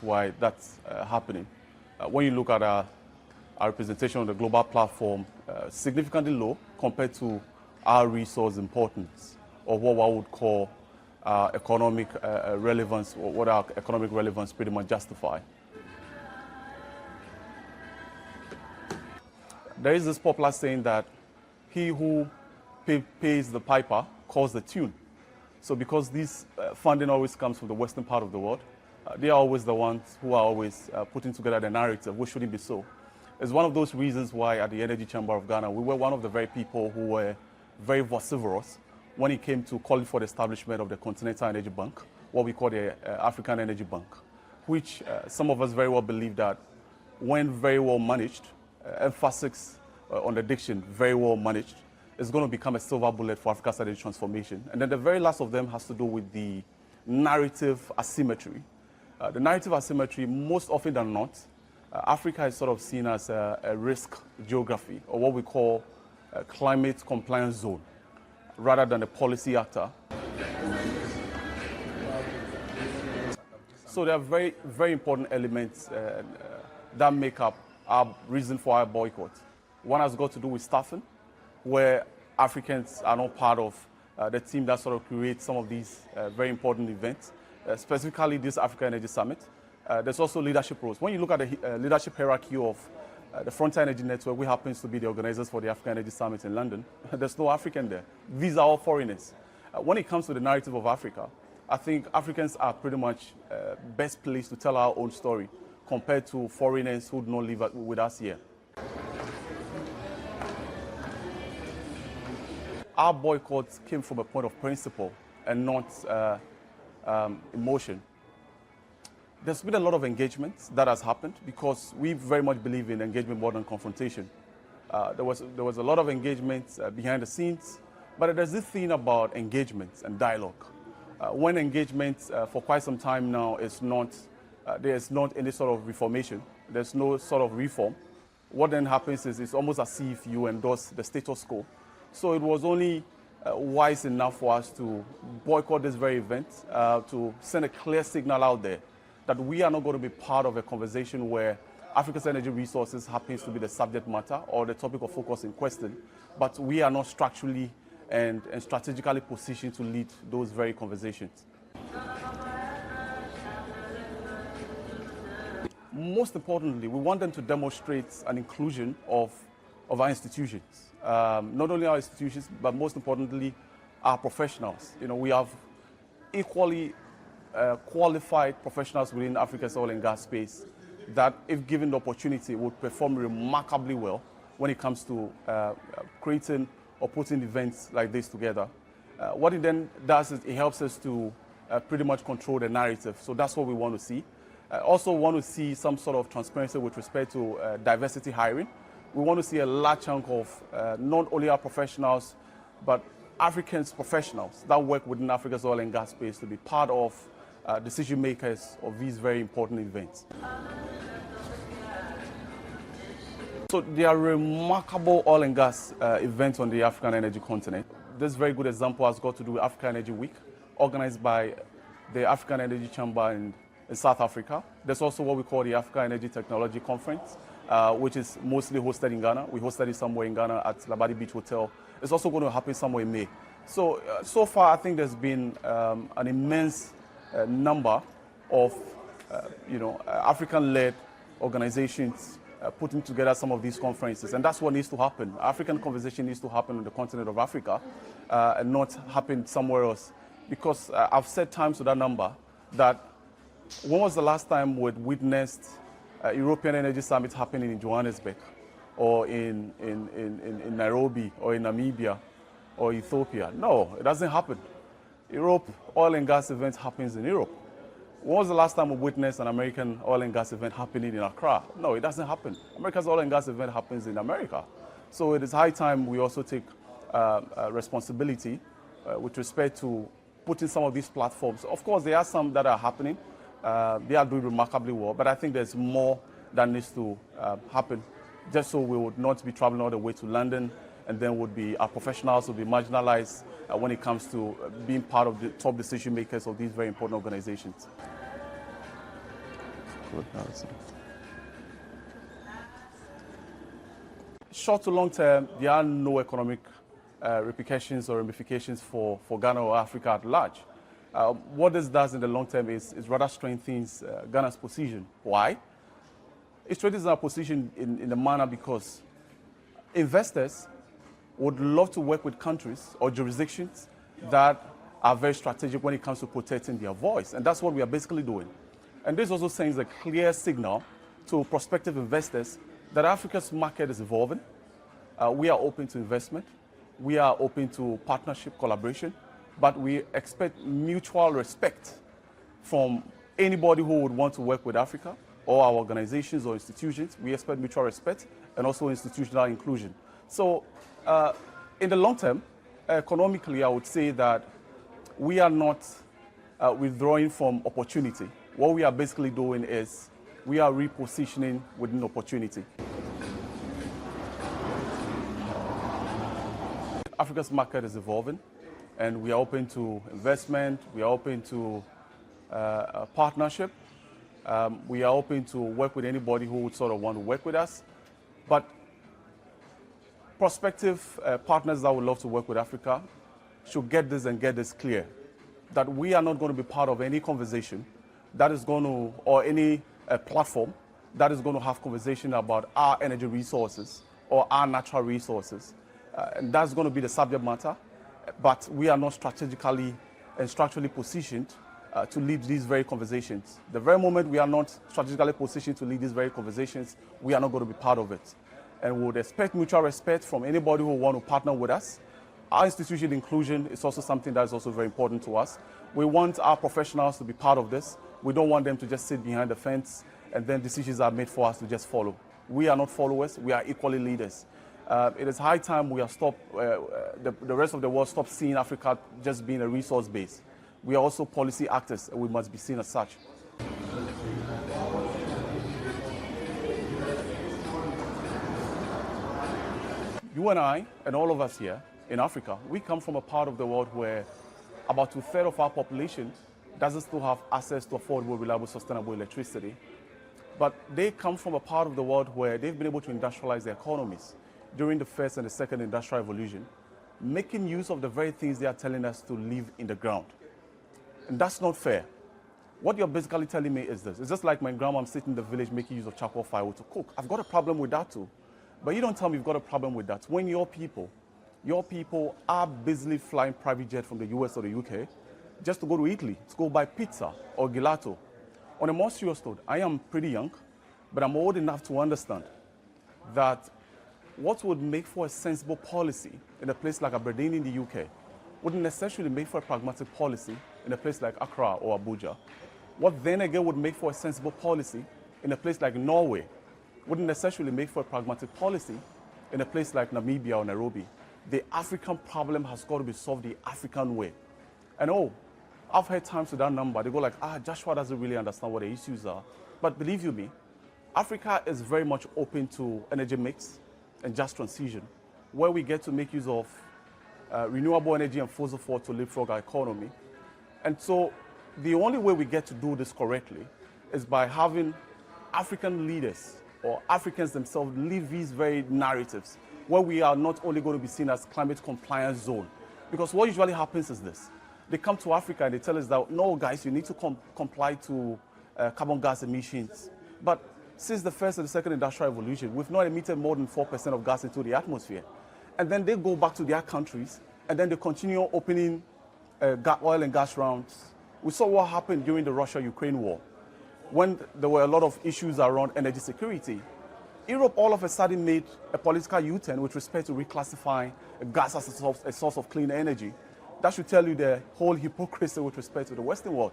Why that's happening. When you look at our representation on the global platform, significantly low compared to our resource importance, or what I would call economic relevance, or what our economic relevance pretty much justify. There is this popular saying that he who pays the piper calls the tune. So because this funding always comes from the western part of the world, they are always the ones who are always putting together the narrative, which shouldn't be so. It's one of those reasons why at the Energy Chamber of Ghana, we were one of the very people who were very vociferous when it came to calling for the establishment of the Continental Energy Bank, what we call the African Energy Bank, which some of us very well believe that when very well managed, emphasis on the diction, very well managed, is going to become a silver bullet for Africa's energy transformation. And then the very last of them has to do with the narrative asymmetry. The narrative asymmetry, most often than not, Africa is sort of seen as a risk geography, or what we call a climate compliance zone, rather than a policy actor. So there are very, very important elements that make up our reason for our boycott. One has got to do with staffing, where Africans are not part of the team that sort of creates some of these very important events, specifically this Africa Energy Summit. There's also leadership roles. When you look at the leadership hierarchy of the Frontier Energy Network, which happens to be the organizers for the Africa Energy Summit in London, there's no African there. These are all foreigners. When it comes to the narrative of Africa, I think Africans are pretty much best placed to tell our own story compared to foreigners who do not live with us here. Our boycott came from a point of principle and not emotion. There's been a lot of engagement that has happened because we very much believe in engagement more than confrontation. There was a lot of engagement behind the scenes, but there's this thing about engagement and dialogue. When engagement for quite some time now is not, there's not any sort of reformation, there's no sort of reform, what then happens is it's almost as if you endorse the status quo. So it was only wise enough for us to boycott this very event, to send a clear signal out there that we are not going to be part of a conversation where Africa's energy resources happens to be the subject matter or the topic of focus in question, but we are not structurally and strategically positioned to lead those very conversations. Most importantly, we want them to demonstrate an inclusion of our institutions. Not only our institutions, but most importantly, our professionals. You know, we have equally qualified professionals within Africa's oil and gas space that, if given the opportunity, would perform remarkably well when it comes to creating or putting events like this together. What it then does is it helps us to pretty much control the narrative. So that's what we want to see. Also want to see some sort of transparency with respect to diversity hiring. We want to see a large chunk of not only our professionals, but Africans professionals that work within Africa's oil and gas space to be part of decision makers of these very important events. So there are remarkable oil and gas events on the African energy continent. This very good example has got to do with Africa Energy Week, organized by the African Energy Chamber in South Africa. There's also what we call the Africa Energy Technology Conference, which is mostly hosted in Ghana. We hosted it somewhere in Ghana at Labadi Beach Hotel. It's also going to happen somewhere in May. So, so far, I think there's been an immense number of, African-led organizations putting together some of these conferences, and that's what needs to happen. African conversation needs to happen on the continent of Africa and not happen somewhere else. Because I've said times to that number that when was the last time we'd witnessed a European Energy Summit happening in Johannesburg or in Nairobi or in Namibia or Ethiopia? No, it doesn't happen. Europe, oil and gas event happens in Europe. When was the last time we witnessed an American oil and gas event happening in Accra? No, it doesn't happen. America's oil and gas event happens in America. So it is high time we also take responsibility with respect to putting some of these platforms. Of course, there are some that are happening. They are doing remarkably well, but I think there's more that needs to happen, just so we would not be traveling all the way to London, and then our professionals would be marginalized when it comes to being part of the top decision makers of these very important organizations. Short to long term, there are no economic repercussions or ramifications for Ghana or Africa at large. What this does in the long term is rather strengthens Ghana's position. Why? It strengthens our position in the manner because investors would love to work with countries or jurisdictions that are very strategic when it comes to protecting their voice. And that's what we are basically doing. And this also sends a clear signal to prospective investors that Africa's market is evolving. We are open to investment. We are open to partnership, collaboration, but we expect mutual respect from anybody who would want to work with Africa or our organizations or institutions. We expect mutual respect and also institutional inclusion. So in the long term, economically, I would say that we are not withdrawing from opportunity. What we are basically doing is we are repositioning within opportunity. Africa's market is evolving, and we are open to investment, we are open to partnership, we are open to work with anybody who would sort of want to work with us. But prospective partners that would love to work with Africa should get this clear, that we are not going to be part of any conversation that is going to, or any platform that is going to have conversation about our energy resources or our natural resources. And that's going to be the subject matter, but we are not strategically and structurally positioned to lead these very conversations. The very moment we are not strategically positioned to lead these very conversations, we are not going to be part of it. And we would expect mutual respect from anybody who want to partner with us. Our institutional inclusion is also something that is also very important to us. We want our professionals to be part of this. We don't want them to just sit behind the fence and then decisions are made for us to just follow. We are not followers, we are equally leaders. It is high time we have stopped, the rest of the world stop seeing Africa just being a resource base. We are also policy actors, and we must be seen as such. You and I, and all of us here in Africa, we come from a part of the world where about 2/3 of our population doesn't still have access to affordable, reliable, sustainable electricity. But they come from a part of the world where they've been able to industrialize their economies during the first and the second industrial revolution, making use of the very things they are telling us to leave in the ground. And that's not fair. What you're basically telling me is this. It's just like my grandma sitting in the village making use of charcoal firewood to cook. I've got a problem with that too. But you don't tell me you've got a problem with that when your people are busily flying private jet from the US or the UK just to go to Italy, to go buy pizza or gelato. On a more serious note, I am pretty young, but I'm old enough to understand that what would make for a sensible policy in a place like Aberdeen in the UK wouldn't necessarily make for a pragmatic policy in a place like Accra or Abuja. What then again would make for a sensible policy in a place like Norway wouldn't necessarily make for a pragmatic policy in a place like Namibia or Nairobi. The African problem has got to be solved the African way. And I've heard times with that number, they go like, Joshua doesn't really understand what the issues are. But believe you me, Africa is very much open to energy mix and just transition, where we get to make use of renewable energy and fossil fuel to leapfrog our economy. And so the only way we get to do this correctly is by having African leaders or Africans themselves live these very narratives where we are not only going to be seen as climate compliance zone. Because what usually happens is this. They come to Africa and they tell us that, no, guys, you need to comply to carbon gas emissions. But since the first and the second industrial revolution, we've not emitted more than 4% of gas into the atmosphere. And then they go back to their countries, and then they continue opening oil and gas rounds. We saw what happened during the Russia-Ukraine war, when there were a lot of issues around energy security. Europe all of a sudden made a political U-turn with respect to reclassifying gas as a source of clean energy. That should tell you the whole hypocrisy with respect to the Western world.